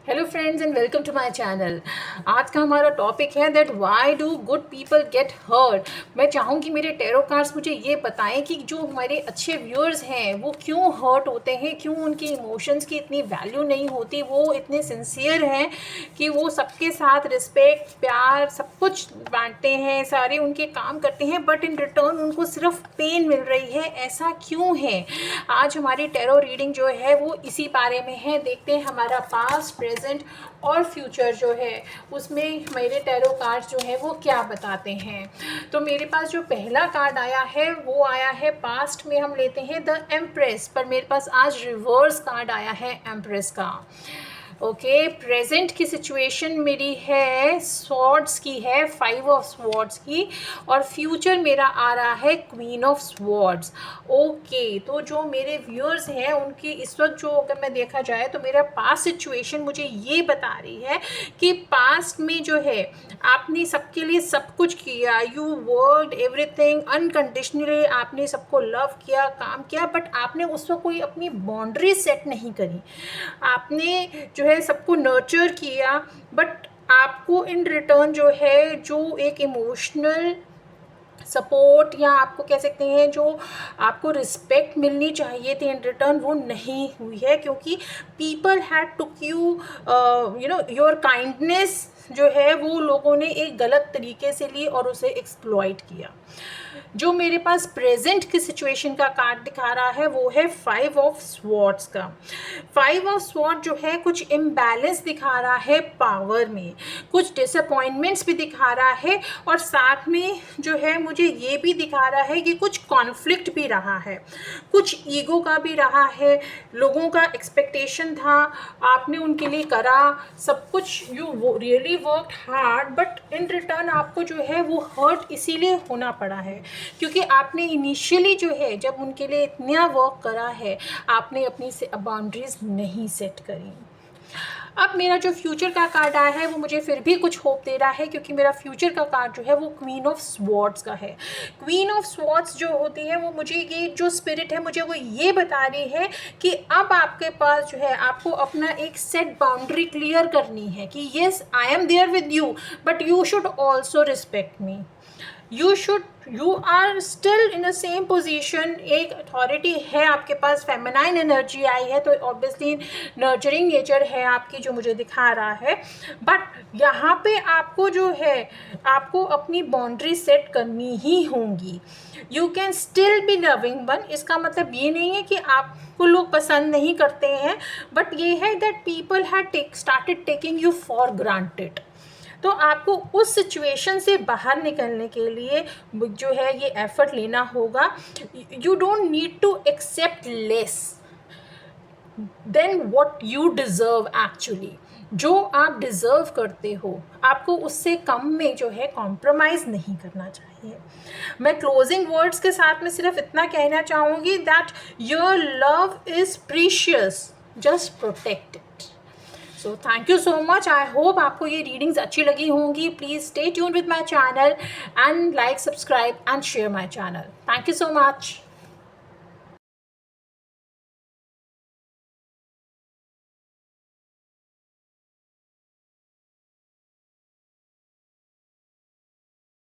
Hello friends and welcome to my channel. आज का हमारा टॉपिक है that why do good people get hurt. मैं चाहूँगी मेरे टैरो कार्ड्स मुझे ये बताएं कि जो हमारे अच्छे व्यूअर्स हैं वो क्यों हर्ट होते हैं, क्यों उनके इमोशंस की इतनी वैल्यू नहीं होती, वो इतने सिंसियर हैं कि वो सबके साथ रिस्पेक्ट प्यार सब कुछ बांटते हैं, सारे उनके काम करते हैं, बट इन रिटर्न उनको सिर्फ पेन मिल रही है। ऐसा क्यों है? आज हमारी टैरो रीडिंग जो है वो इसी बारे में है। देखते हैं हमारा पास्ट प्रेजेंट और फ्यूचर जो है उसमें मेरे टैरो कार्ड्स जो है वो क्या बताते हैं। तो मेरे पास जो पहला कार्ड आया है वो आया है पास्ट में, हम लेते हैं द एम्प्रेस, पर मेरे पास आज रिवर्स कार्ड आया है एम्प्रेस का। ओके, प्रेजेंट की सिचुएशन मेरी है स्वॉर्ड्स की है, 5 ऑफ स्वॉर्ड्स की, और फ्यूचर मेरा आ रहा है क्वीन ऑफ स्वॉर्ड्स। ओके, तो जो मेरे व्यूअर्स हैं उनकी इस वक्त जो अगर मैं देखा जाए तो मेरा पास्ट सिचुएशन मुझे ये बता रही है कि पास्ट में जो है आपने सबके लिए सब कुछ किया, यू वर्कड एवरीथिंग अनकंडीशनली, आपने सबको लव किया, काम किया, बट आपने उस वक्त कोई अपनी बाउंड्री सेट नहीं करी। आपने जो है सबको नर्चर किया, बट आपको इन रिटर्न जो है जो एक इमोशनल सपोर्ट या आपको कह सकते हैं जो आपको रिस्पेक्ट मिलनी चाहिए थी इन रिटर्न वो नहीं हुई है, क्योंकि people had took you your kindness जो है वो लोगों ने एक गलत तरीके से ली और उसे एक्सप्लॉइट किया। जो मेरे पास प्रेजेंट की सिचुएशन का कार्ड दिखा रहा है वो है 5 ऑफ स्वॉर्ड्स का। 5 ऑफ स्वॉर्ड जो है कुछ इम्बैलेंस दिखा रहा है पावर में, कुछ डिसअपॉइंटमेंट्स भी दिखा रहा है, और साथ में जो है मुझे ये भी दिखा रहा है कि कुछ कॉन्फ्लिक्ट भी रहा है, कुछ ईगो का भी रहा है। लोगों का एक्सपेक्टेशन था, आपने उनके लिए करा सब कुछ, you really worked hard, but in return आपको जो है वो हर्ट इसीलिए होना पड़ा है क्योंकि आपने इनिशियली जो है जब उनके लिए इतना वर्क करा है आपने अपनी बाउंड्रीज नहीं सेट करी। अब मेरा जो फ्यूचर का कार्ड आया है वो मुझे फिर भी कुछ होप दे रहा है, क्योंकि मेरा फ्यूचर का कार्ड जो है वो क्वीन ऑफ स्वॉर्ड्स का है। क्वीन ऑफ स्वॉर्ड्स जो होती है वो मुझे ये जो स्पिरिट है मुझे वो ये बता रही है कि अब आपके पास जो है आपको अपना एक सेट बाउंड्री क्लियर करनी है कि yes I am there with you, but you should also respect me. You are still in the same position, एक अथॉरिटी है आपके पास, फेमिनाइन एनर्जी आई है तो ऑब्वियसली नर्चरिंग नेचर है आपकी जो मुझे दिखा रहा है, बट यहाँ पे आपको जो है आपको अपनी बाउंड्री सेट करनी ही होंगी। You can still be loving one, इसका मतलब ये नहीं है कि आपको लोग पसंद नहीं करते हैं, बट ये है that people had started taking you for granted. तो आपको उस सिचुएशन से बाहर निकलने के लिए जो है ये एफर्ट लेना होगा। You don't need to accept less than what you deserve actually. जो आप डिज़र्व करते हो आपको उससे कम में जो है कॉम्प्रोमाइज़ नहीं करना चाहिए। मैं क्लोजिंग वर्ड्स के साथ में सिर्फ इतना कहना चाहूँगी that your love is precious, just protect it. So thank you so much. I hope आपको ये रीडिंग्स अच्छी लगी होंगी। Please stay tuned with my channel and like, subscribe and share my channel. Thank you so much.